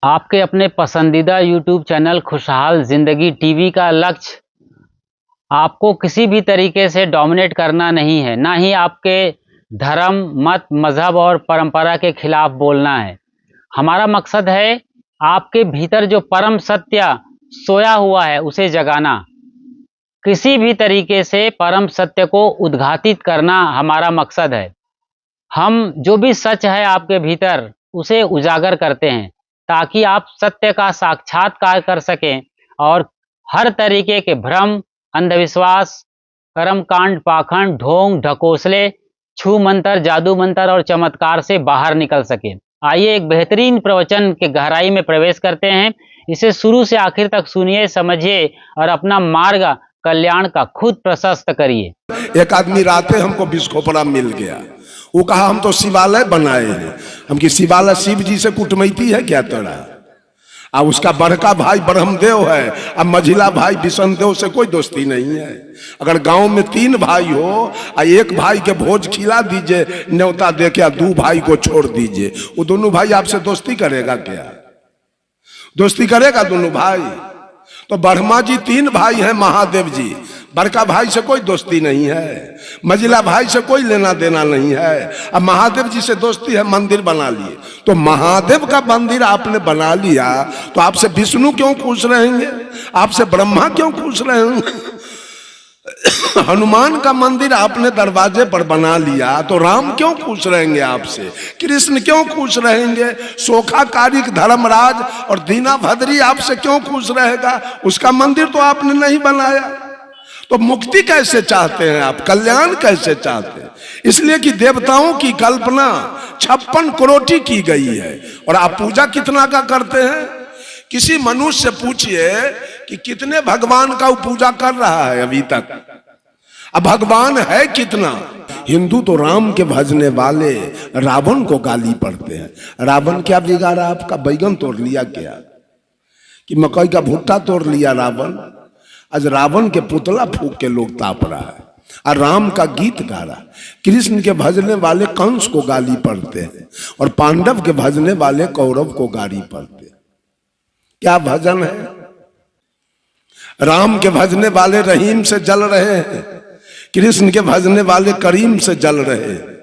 आपके अपने पसंदीदा यूट्यूब चैनल खुशहाल ज़िंदगी टीवी का लक्ष्य आपको किसी भी तरीके से डोमिनेट करना नहीं है, ना ही आपके धर्म, मत, मज़हब और परंपरा के खिलाफ बोलना है। हमारा मकसद है आपके भीतर जो परम सत्य सोया हुआ है उसे जगाना। किसी भी तरीके से परम सत्य को उद्घाटित करना हमारा मकसद है। हम जो भी सच है आपके भीतर उसे उजागर करते हैं ताकि आप सत्य का साक्षात्कार कर सकें और हर तरीके के भ्रम, अंधविश्वास, कर्मकांड, पाखंड, ढोंग, ढकोसले, छू मंतर, जादू मंतर और चमत्कार से बाहर निकल सके। आइए एक बेहतरीन प्रवचन के गहराई में प्रवेश करते हैं। इसे शुरू से आखिर तक सुनिए, समझिए और अपना मार्ग कल्याण का खुद प्रशस्त करिए। एक आदमी राते हमको बिस्खोपड़ा मिल गया। वो कहा हम तो शिवालय बनाए हैं। हम कि शिवालय शिव जी से कुटमैती है क्या तेरा? और उसका बड़का भाई ब्रह्मदेव है और मझिला भाई विष्णुदेव से कोई दोस्ती नहीं है। अगर गांव में 3 भाई हो और एक भाई के भोज खिला दीजिए, न्योता दे के 2 भाई को छोड़ दीजिए, वो दोनों भाई आपसे दोस्ती करेगा क्या? दोस्ती करेगा दोनों भाई? तो ब्रह्मा जी 3 भाई हैं, महादेव जी। बड़का भाई से कोई दोस्ती नहीं है, मझिला भाई से कोई लेना देना नहीं है। अब महादेव जी से दोस्ती है, मंदिर बना लिए। तो महादेव का मंदिर आपने बना लिया तो आपसे विष्णु क्यों खुश रहेंगे? आपसे ब्रह्मा क्यों खुश रहेंगे? हनुमान का मंदिर आपने दरवाजे पर बना लिया तो राम क्यों खुश रहेंगे आपसे? कृष्ण क्यों खुश रहेंगे? सोखा कारिक धर्मराज और दीना भद्री आपसे क्यों खुश रहेगा? उसका मंदिर तो आपने नहीं बनाया। तो मुक्ति कैसे चाहते हैं आप? कल्याण कैसे चाहते हैं? इसलिए कि देवताओं की कल्पना 56 करोड़ की गई है और आप पूजा कितना का करते हैं? किसी मनुष्य से पूछिए कि कितने भगवान का वो पूजा कर रहा है अभी तक। अब भगवान है कितना? हिंदू तो राम के भजने वाले रावण को गाली पढ़ते हैं। रावण क्या बिगाड़ा आपका? बैगन तोड़ लिया क्या? कि मकई का भुट्टा तोड़ लिया रावण? आज रावण के पुतला फूंक के लोग ताप रहा है और राम का गीत गा रहा। कृष्ण के भजने वाले कंस को गाली पढ़ते हैं और पांडव के भजने वाले कौरव को गाली पढ़ते हैं। क्या भजन है? राम के भजने वाले रहीम से जल रहे हैं, कृष्ण के भजने वाले करीम से जल रहे हैं,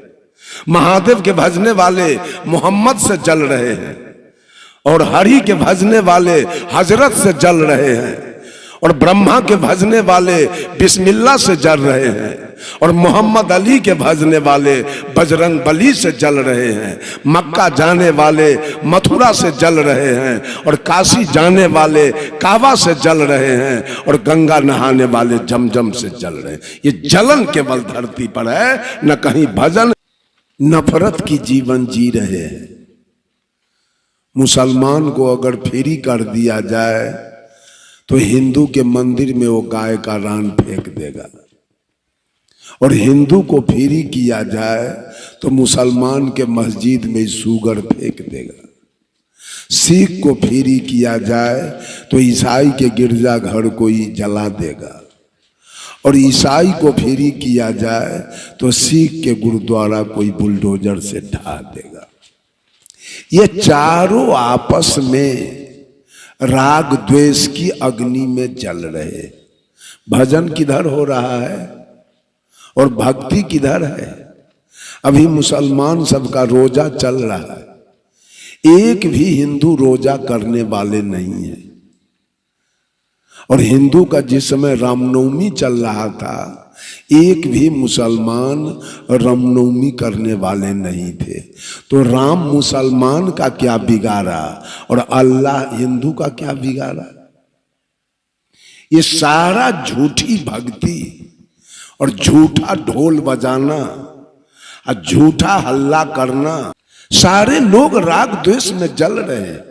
महादेव के भजने वाले मोहम्मद से जल रहे हैं और हरि के भजने वाले हजरत से जल रहे हैं और ब्रह्मा के भजने वाले बिस्मिल्लाह से जल रहे हैं और मोहम्मद अली के भजने वाले बजरंग बली से जल रहे हैं। मक्का जाने वाले मथुरा से जल रहे हैं और काशी जाने वाले काबा से जल रहे हैं और गंगा नहाने वाले जमजम से जल रहे हैं। ये जलन केवल धरती पर है, न कहीं भजन। नफरत की जीवन जी रहे हैं। मुसलमान को अगर फ्री कर दिया जाए तो हिंदू के मंदिर में वो गाय का रान फेंक देगा और हिंदू को फ्री किया जाए तो मुसलमान के मस्जिद में सुगर फेंक देगा। सिख को फ्री किया जाए तो ईसाई के गिरजा घर कोई जला देगा और ईसाई को फ्री किया जाए तो सिख के गुरुद्वारा कोई बुलडोजर से ढा देगा। ये चारों आपस में राग द्वेष की अग्नि में जल रहे। भजन किधर हो रहा है और भक्ति किधर है? अभी मुसलमान सबका रोजा चल रहा है, एक भी हिंदू रोजा करने वाले नहीं है। और हिंदू का जिस समय रामनवमी चल रहा था, एक भी मुसलमान रामनवमी करने वाले नहीं थे। तो राम मुसलमान का क्या बिगाड़ा और अल्लाह हिंदू का क्या बिगाड़ा? ये सारा झूठी भक्ति और झूठा ढोल बजाना और झूठा हल्ला करना, सारे लोग राग द्वेष में जल रहे हैं।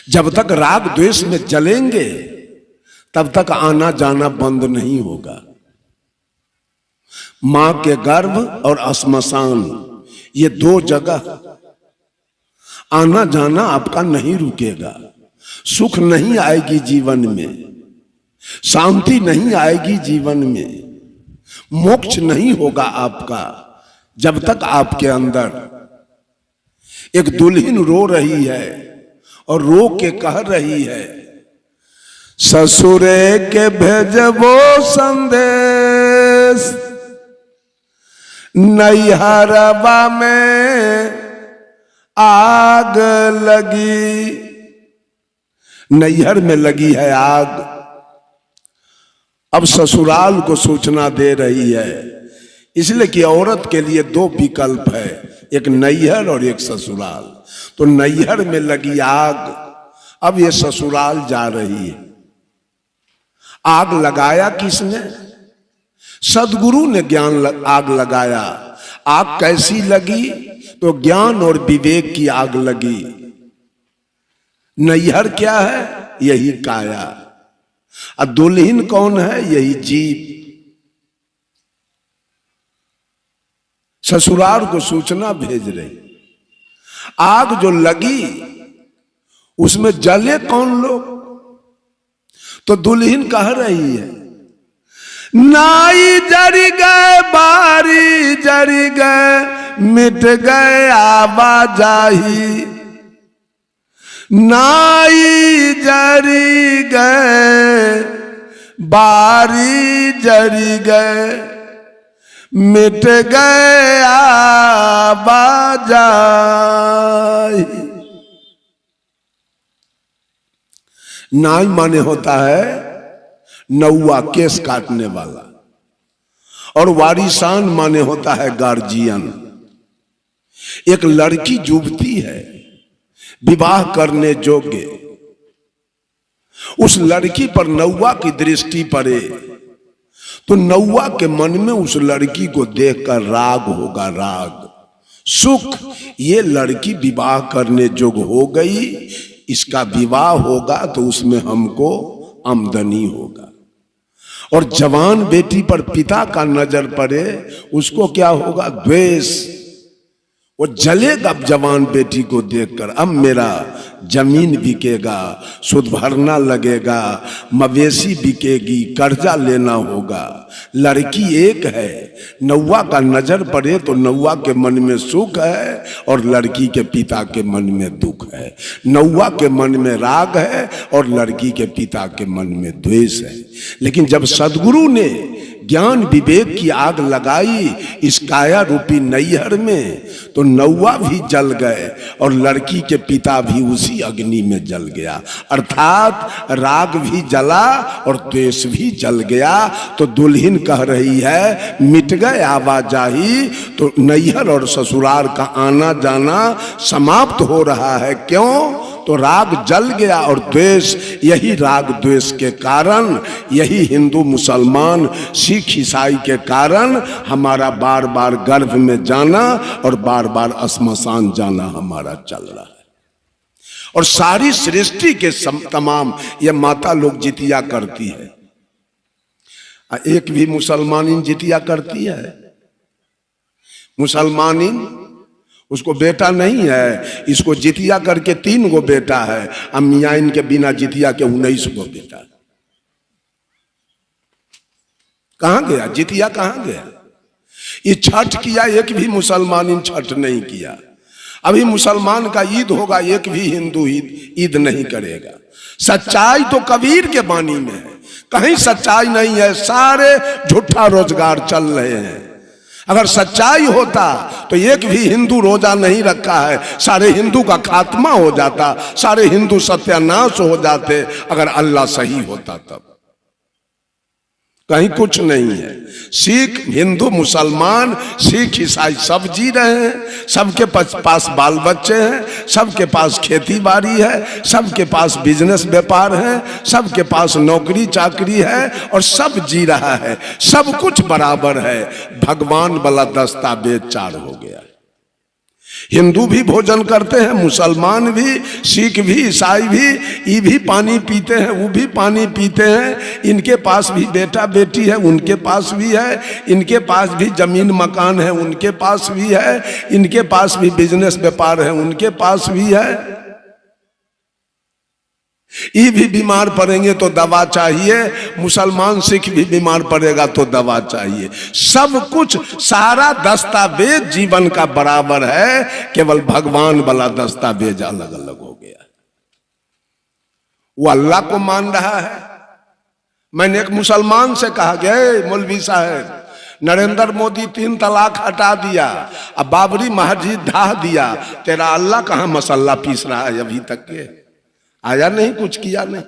जब तक राग द्वेष में जलेंगे तब तक आना जाना बंद नहीं होगा। मां के गर्भ और श्मशान, ये 2 जगह आना जाना आपका नहीं रुकेगा। सुख नहीं आएगी जीवन में, शांति नहीं आएगी जीवन में, मोक्ष नहीं होगा आपका जब तक आपके अंदर एक दुल्हन रो रही है और रो के कह रही है, ससुरे के भेजबो संदेश, नैहरवा में आग लगी। नैहर में लगी है आग, अब ससुराल को सूचना दे रही है। इसलिए कि औरत के लिए दो विकल्प है, एक नैहर और एक ससुराल। तो नैहर में लगी आग, अब ये ससुराल जा रही है। आग लगाया किसने? सदगुरु ने आग लगाया। आग कैसी लगी? तो ज्ञान और विवेक की आग लगी। नैहर क्या है? यही काया। और दुल्हन कौन है? यही जीव। ससुराल को सूचना भेज रही। आग जो लगी उसमें जले कौन लोग? तो दुल्हन कह रही है, नाई जरी गए, बारी जरी गए, मिट गए आवाजाही। नाई जरी गए, बारी जरी गए, मिट गए आवाजाही। नाई माने होता है नौवा, केस काटने वाला, और वारिसान माने होता है गार्जियन। एक लड़की युवती है विवाह करने योग्य, उस लड़की पर नौवा की दृष्टि पड़े तो नौवा के मन में उस लड़की को देखकर राग होगा, राग, सुख। ये लड़की विवाह करने योग्य हो गई, इसका विवाह होगा तो उसमें हमको आमदनी होगा। और जवान बेटी पर पिता का नजर पड़े, उसको क्या होगा? द्वेष। वो जलेगा जवान बेटी को देखकर। अब मेरा जमीन बिकेगा, सुद भरना लगेगा, मवेशी बिकेगी, कर्जा लेना होगा। लड़की एक है, नौवा का नजर पड़े तो नौवा के मन में सुख है और लड़की के पिता के मन में दुख है। नौवा के मन में राग है और लड़की के पिता के मन में द्वेष है। लेकिन जब सदगुरु ने ज्ञान विवेक की आग लगाई इस काया रूपी नैहर में, तो नौवा भी जल गए और लड़की के पिता भी उसी अग्नि में जल गया। अर्थात राग भी जला और द्वेष भी जल गया। तो दुल्हन कह रही है, मिट गए आवाजाही। तो नैहर और ससुराल का आना जाना समाप्त हो रहा है। क्यों? तो राग जल गया और द्वेष। यही राग द्वेष के कारण, यही हिंदू मुसलमान सिख ईसाई के कारण हमारा बार बार गर्भ में जाना और बार बार श्मशान जाना हमारा चल रहा है। और सारी सृष्टि के तमाम ये माता लोग जितिया करती है। एक भी मुसलमानिन जितिया करती है? मुसलमानिन, उसको बेटा नहीं है, इसको जितिया करके 3 गो बेटा है। अब मियाँ इनके बिना जितिया के 19 गो बेटा। कहां गया जितिया? कहां गया? ये छठ किया, एक भी मुसलमान छठ नहीं किया। अभी मुसलमान का ईद होगा, एक भी हिंदू ईद नहीं करेगा। सच्चाई तो कबीर के बानी में है, कहीं सच्चाई नहीं है। सारे झूठा रोजगार चल रहे हैं। अगर सच्चाई होता तो एक भी हिंदू रोजा नहीं रखा है, सारे हिंदू का खात्मा हो जाता, सारे हिंदू सत्यानाश हो जाते। अगर अल्लाह सही होता तब। कहीं कुछ नहीं है। सिख, हिंदू, मुसलमान, सिख, ईसाई सब जी रहे हैं। सबके पास बाल बच्चे हैं, सबके पास खेती बाड़ी है, सबके पास बिजनेस व्यापार है, सबके पास नौकरी चाकरी है और सब जी रहा है। सब कुछ बराबर है। भगवान वाला दस्तावेज 4 हो गया। हिंदू भी भोजन करते हैं, मुसलमान भी, सिख भी, ईसाई भी। ये भी पानी पीते हैं, वो भी पानी पीते हैं। इनके पास भी बेटा बेटी है, उनके पास भी है। इनके पास भी जमीन मकान है, उनके पास भी है। इनके पास भी बिजनेस व्यापार है, उनके पास भी है। ये भी बीमार पड़ेंगे तो दवा चाहिए, मुसलमान सिख भी बीमार पड़ेगा तो दवा चाहिए। सब कुछ सारा दस्तावेज जीवन का बराबर है, केवल भगवान वाला दस्तावेज अलग अलग हो गया। वो अल्लाह को मान रहा है। मैंने एक मुसलमान से कहा गया, मौलवी साहब नरेंद्र मोदी 3 तलाक हटा दिया, अब बाबरी मस्जिद ढा दिया, तेरा अल्लाह कहां मसल्ला पीस रहा है? अभी तक के आया नहीं, कुछ किया नहीं।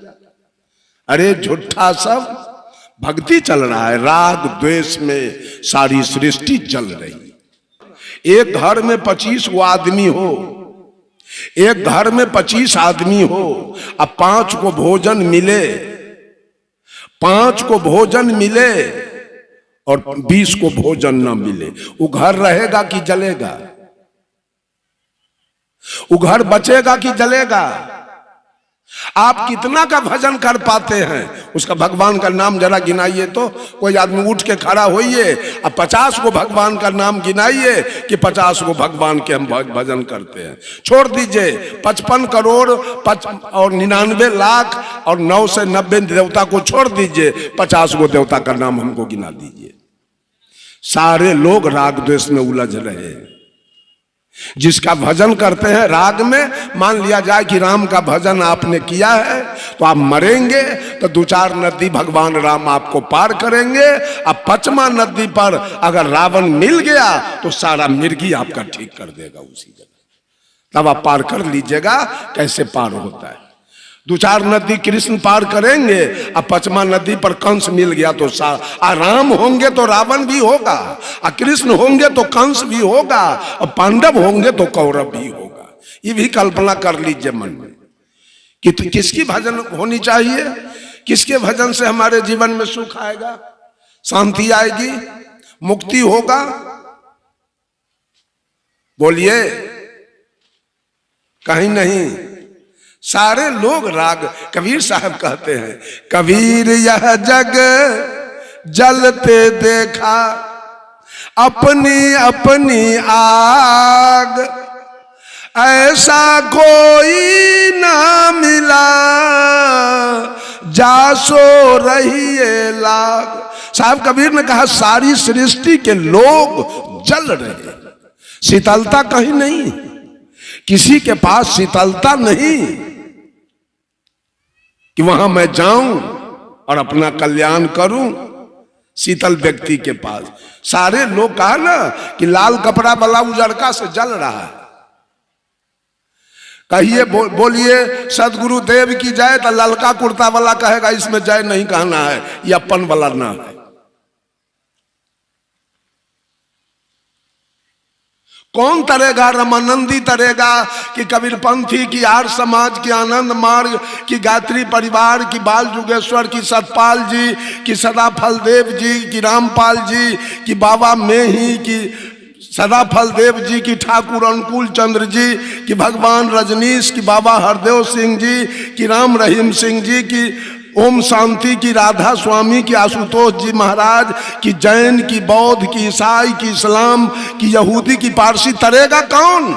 अरे झूठा सब भक्ति चल रहा है, राग द्वेष में सारी सृष्टि चल रही। एक घर में 25 आदमी हो, एक घर में 25 आदमी हो, अब 5 को भोजन मिले, 5 को भोजन मिले और 20 को भोजन न मिले, वो घर रहेगा कि जलेगा? वो घर बचेगा कि जलेगा? आप कितना का भजन कर पाते हैं? उसका भगवान का नाम जरा गिनाइए तो। कोई आदमी उठ के खड़ा होइए, अब 50 को भगवान का नाम गिनाइए कि 50 को भगवान के हम भजन करते हैं। छोड़ दीजिए 55 करोड़ और 99 लाख और 9 से 90 देवता को छोड़ दीजिए, 50 को देवता का नाम हमको गिना दीजिए। सारे लोग राग द्वेष में उलझ रहे हैं। जिसका भजन करते हैं राग में, मान लिया जाए कि राम का भजन आपने किया है तो आप मरेंगे तो 2-4 नदी भगवान राम आपको पार करेंगे। अब 5वां नदी पर अगर रावण मिल गया तो सारा मिर्गी आपका ठीक कर देगा उसी जगह, तब आप पार कर लीजिएगा। कैसे पार होता है? 2-4 नदी कृष्ण पार करेंगे, अब 5वां नदी पर कंस मिल गया तो राम होंगे तो रावण भी होगा, और कृष्ण होंगे तो कंस भी होगा, और पांडव होंगे तो कौरव भी होगा। ये भी कल्पना कर लीजिए मन में कि तो किसकी भजन होनी चाहिए, किसके भजन से हमारे जीवन में सुख आएगा, शांति आएगी, मुक्ति होगा। बोलिए, कहीं नहीं। सारे लोग राग, कबीर साहब कहते हैं, कबीर यह जग जलते देखा अपनी अपनी आग, ऐसा कोई ना मिला जासो रहिए लाग। साहब कबीर ने कहा सारी सृष्टि के लोग जल रहे, शीतलता कहीं नहीं, किसी के पास शीतलता नहीं कि वहां मैं जाऊं और अपना कल्याण करूं। शीतल व्यक्ति के पास सारे लोग कहा ना कि लाल कपड़ा वाला उजड़का से जल रहा है। कहिए बोलिए सदगुरु देव की जय, तो ललका कुर्ता वाला कहेगा इसमें जय नहीं कहना है, ये अपन वाला ना है। कौन तरेगा? रमानंदी तरेगा कि कबीरपंथी की आर्य समाज की आनंद मार्ग की गायत्री परिवार की बाल जुगेश्वर की सतपाल जी की सदाफल देव जी की रामपाल जी की बाबा मेही की सदाफल देव जी की ठाकुर अनुकूल चंद्र जी की भगवान रजनीश की बाबा हरदेव सिंह जी की राम रहीम सिंह जी की ओम शांति की राधा स्वामी की आशुतोष जी महाराज की जैन की बौद्ध की ईसाई की इस्लाम की यहूदी की पारसी तरेगा कौन?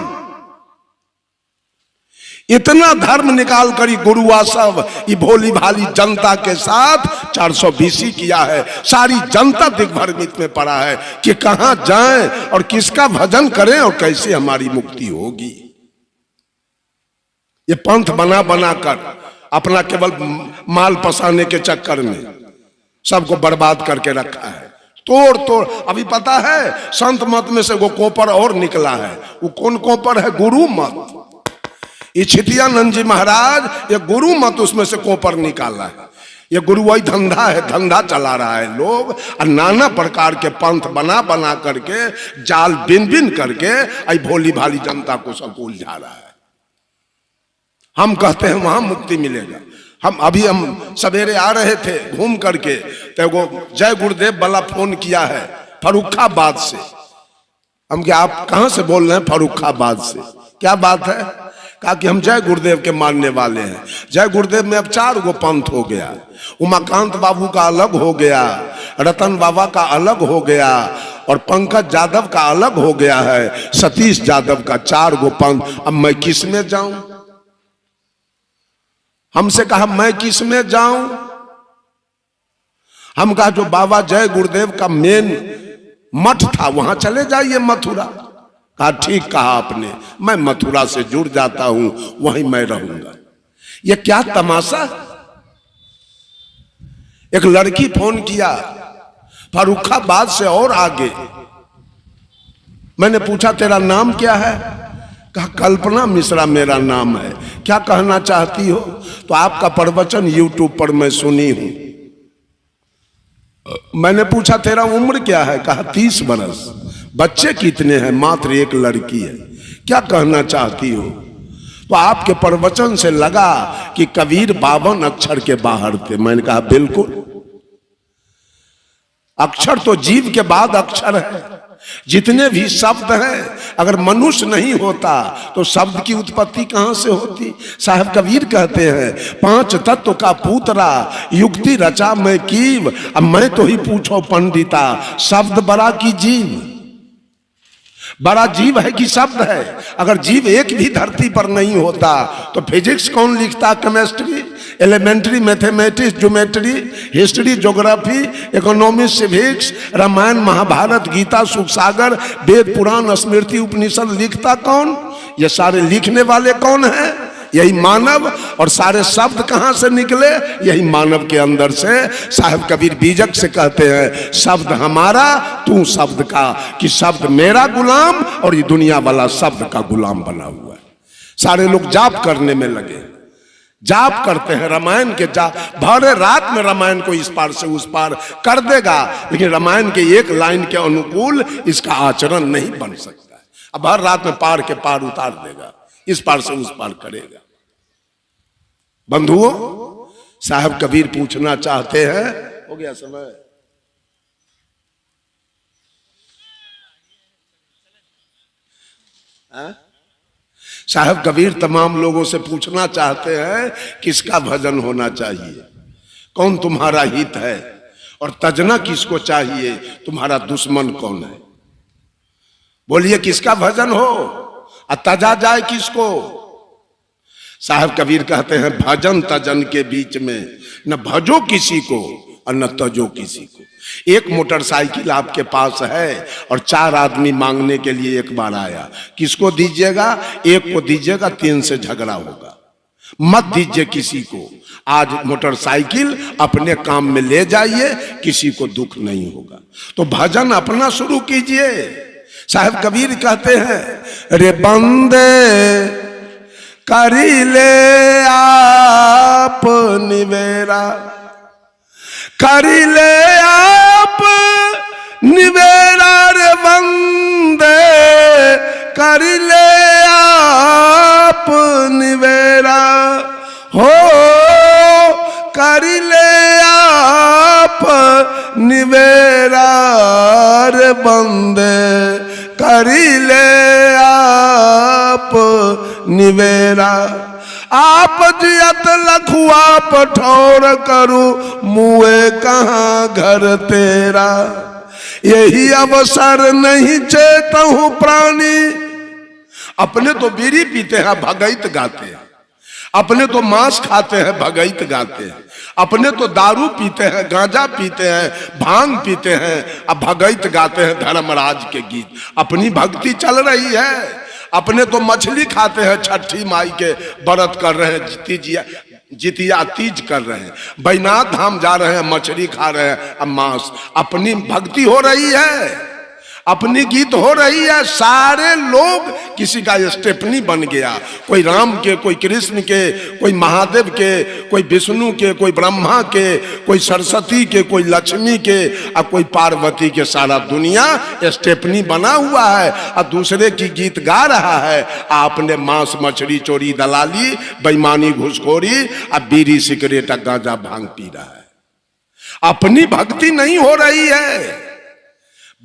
इतना धर्म निकाल कर गुरुआ सब ये भोली भाली जनता के साथ 420 किया है। सारी जनता दिग्भ्रमित में पड़ा है कि कहां जाएं और किसका भजन करें और कैसे हमारी मुक्ति होगी। ये पंथ बना बना कर अपना केवल माल पसाने के चक्कर में सबको बर्बाद करके रखा है। तोड़ तोड़, अभी पता है संत मत में से वो कोपर और निकला है। वो कौन कोपर है? गुरु मत। ये छितियानंद जी महाराज ये गुरु मत उसमें से कोपर निकाला है। ये गुरु वही धंधा है, धंधा चला रहा है लोग, और नाना प्रकार के पंथ बना बना करके जाल बिन बिन करके आई भोली भाली जनता को सब उलझा रहा है। हम कहते हैं वहां मुक्ति मिलेगा। हम सवेरे आ रहे थे घूम करके, तो वो जय गुरुदेव वाला फोन किया है फर्रुखाबाद से। हम क्या आप कहां से बोल रहे हैं? फर्रुखाबाद से। क्या बात है? कहा कि हम जय गुरुदेव के मानने वाले हैं। जय गुरुदेव में अब 4 गो पंथ हो गया। उमाकांत बाबू का अलग हो गया, रतन बाबा का अलग हो गया, और पंकज यादव का अलग हो गया है, सतीश यादव का 4 गो पंथ। अब मैं किस में जाऊं? हमसे कहा मैं किस में जाऊं। हम कहा जो बाबा जय गुरुदेव का मेन मठ था वहां चले जाइए मथुरा। कहा ठीक कहा आपने, मैं मथुरा से जुड़ जाता हूं, वहीं मैं रहूंगा। ये क्या तमाशा। एक लड़की फोन किया फर्रुखाबाद से और आगे। मैंने पूछा तेरा नाम क्या है? कहा कल्पना मिश्रा मेरा नाम है, क्या कहना चाहती हो? तो आपका प्रवचन यूट्यूब पर मैं सुनी हूं। मैंने पूछा तेरा उम्र क्या है? कहा 30 बरस। बच्चे कितने हैं? मात्र एक लड़की है। क्या कहना चाहती हो? तो आपके प्रवचन से लगा कि कबीर 52 अक्षर के बाहर थे। मैंने कहा बिल्कुल, अक्षर तो जीव के बाद अक्षर है। जितने भी शब्द हैं, अगर मनुष्य नहीं होता तो शब्द की उत्पत्ति कहां से होती? साहब कबीर कहते हैं 5 तत्व का पूतरा युक्ति रचा मैं कीव। अब मैं तो ही पूछो पंडिता, शब्द बड़ा की जीव? बड़ा जीव है कि शब्द है? अगर जीव एक भी धरती पर नहीं होता तो फिजिक्स कौन लिखता? Chemistry, elementary, mathematics, geometry, history, geography, economics, civics, Ramayana, Mahabharata, Gita, Sukh Sagar, वेद, पुराण, स्मृति, उपनिषद लिखता कौन? ये सारे लिखने वाले कौन हैं? यही मानव। और सारे शब्द कहां से निकले? यही मानव के अंदर से। साहब कबीर बीजक से कहते हैं शब्द हमारा तू शब्द का, कि शब्द मेरा गुलाम और ये दुनिया वाला शब्द का गुलाम बना हुआ है। सारे लोग जाप करने में लगे, जाप करते हैं रामायण के जाप। भरे रात में रामायण को इस पार से उस पार कर देगा, लेकिन रामायण के एक लाइन के अनुकूल इसका आचरण नहीं बन सकता है। अब हर रात में पार के पार उतार देगा, इस पार से उस पार करेगा। बंधुओं, साहब कबीर पूछना चाहते हैं, हो गया समय? साहब कबीर तमाम लोगों से पूछना चाहते हैं किसका भजन होना चाहिए, कौन तुम्हारा हित है, और तजना किसको चाहिए, तुम्हारा दुश्मन कौन है? बोलिए किसका भजन हो और तजा जाए किसको? साहब कबीर कहते हैं भजन तजन के बीच में न भजो किसी को और न तजो किसी को। एक मोटरसाइकिल आपके पास है और 4 आदमी मांगने के लिए एक बार आया, किसको दीजिएगा? एक को दीजिएगा, 3 से झगड़ा होगा। मत दीजिए किसी को। आज मोटरसाइकिल अपने काम में ले जाइए, किसी को दुख नहीं होगा। तो भजन अपना शुरू कीजिए। साहब कबीर कहते हैं रे बंदे करी ले आप निवेरा, करी ले आप निवेरा रे बंदे, करी ले आप निवेरा हो, करी ले आप निवेरा रे बंदे, करी ले आप निवेरा। आप जियत लखुआ पठौर करू, मुए कहाँ घर तेरा। यही अवसर नहीं चेतहु प्राणी। अपने तो बीड़ी पीते हैं, भगैत गाते हैं। अपने तो मांस खाते हैं, भगैत गाते हैं। अपने तो दारू पीते हैं, गांजा पीते हैं, भांग पीते हैं, अब भगैत गाते हैं धर्मराज के गीत। अपनी भक्ति चल रही है। अपने तो मछली खाते हैं, छठी माई के व्रत कर रहे हैं, जितिया तीज कर रहे हैं। बैनाथ धाम जा रहे हैं, मछली खा रहे हैं, अब मांस। अपनी भक्ति हो रही है, अपनी गीत हो रही है। सारे लोग किसी का स्टेपनी बन गया, कोई राम के, कोई कृष्ण के, कोई महादेव के, कोई विष्णु के, कोई ब्रह्मा के, कोई सरस्वती के, कोई लक्ष्मी के और कोई पार्वती के। सारा दुनिया स्टेपनी बना हुआ है और दूसरे की गीत गा रहा है। आपने मांस मछली चोरी दलाली बेईमानी घुसखोरी और बीड़ी सिगरेट गांजा भांग पी रहा है। अपनी भक्ति नहीं हो रही है।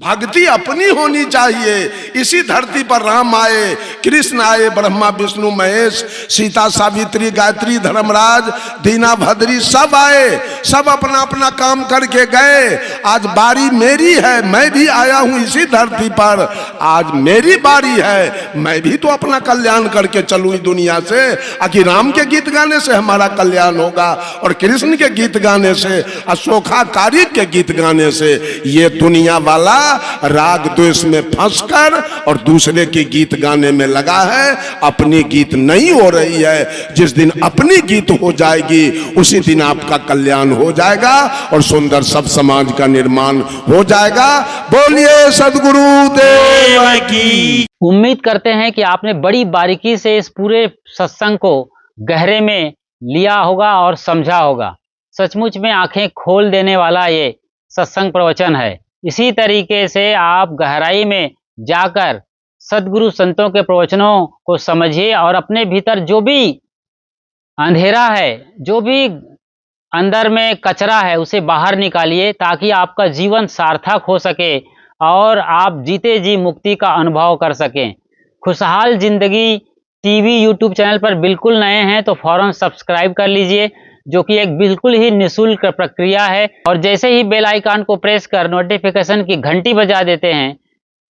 भक्ति अपनी होनी चाहिए। इसी धरती पर राम आए, कृष्ण आए, ब्रह्मा विष्णु महेश, सीता सावित्री गायत्री धर्मराज दीना भद्री सब आए, सब अपना अपना काम करके गए। आज बारी मेरी है, मैं भी आया हूं इसी धरती पर, आज मेरी बारी है, मैं भी तो अपना कल्याण करके चलूं इस दुनिया से। आखिर राम के गीत गाने से हमारा कल्याण होगा और कृष्ण के गीत गाने से, अशोकाचार्य के गीत गाने से। ये दुनिया वाला राग द्वेष में फंसकर और दूसरे की गीत गाने में लगा है, अपनी गीत नहीं हो रही है। जिस दिन अपनी गीत हो जाएगी उसी दिन आपका कल्याण हो जाएगा और सुंदर सब समाज का निर्माण हो जाएगा। बोलिए सद्गुरु देव की। उम्मीद करते हैं कि आपने बड़ी बारीकी से इस पूरे सत्संग को गहरे में लिया होगा और समझा होगा। सचमुच में आंखें खोल देने वाला ये सत्संग प्रवचन है। इसी तरीके से आप गहराई में जाकर सद्गुरु संतों के प्रवचनों को समझिए और अपने भीतर जो भी अंधेरा है, जो भी अंदर में कचरा है, उसे बाहर निकालिए ताकि आपका जीवन सार्थक हो सके और आप जीते जी मुक्ति का अनुभव कर सकें। खुशहाल जिंदगी टीवी यूट्यूब चैनल पर बिल्कुल नए हैं तो फौरन सब्सक्राइब कर लीजिए, जो कि एक बिल्कुल ही निःशुल्क प्रक्रिया है। और जैसे ही बेल आइकन को प्रेस कर नोटिफिकेशन की घंटी बजा देते हैं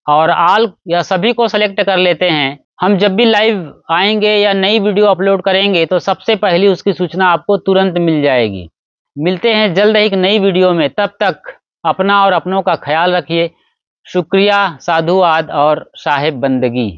और ऑल या सभी को सेलेक्ट कर लेते हैं, हम जब भी लाइव आएंगे या नई वीडियो अपलोड करेंगे तो सबसे पहली उसकी सूचना आपको तुरंत मिल जाएगी। मिलते हैं जल्द एक नई वीडियो में, तब तक अपना और अपनों का ख्याल रखिए। शुक्रिया, साधुवाद और साहेब बंदगी।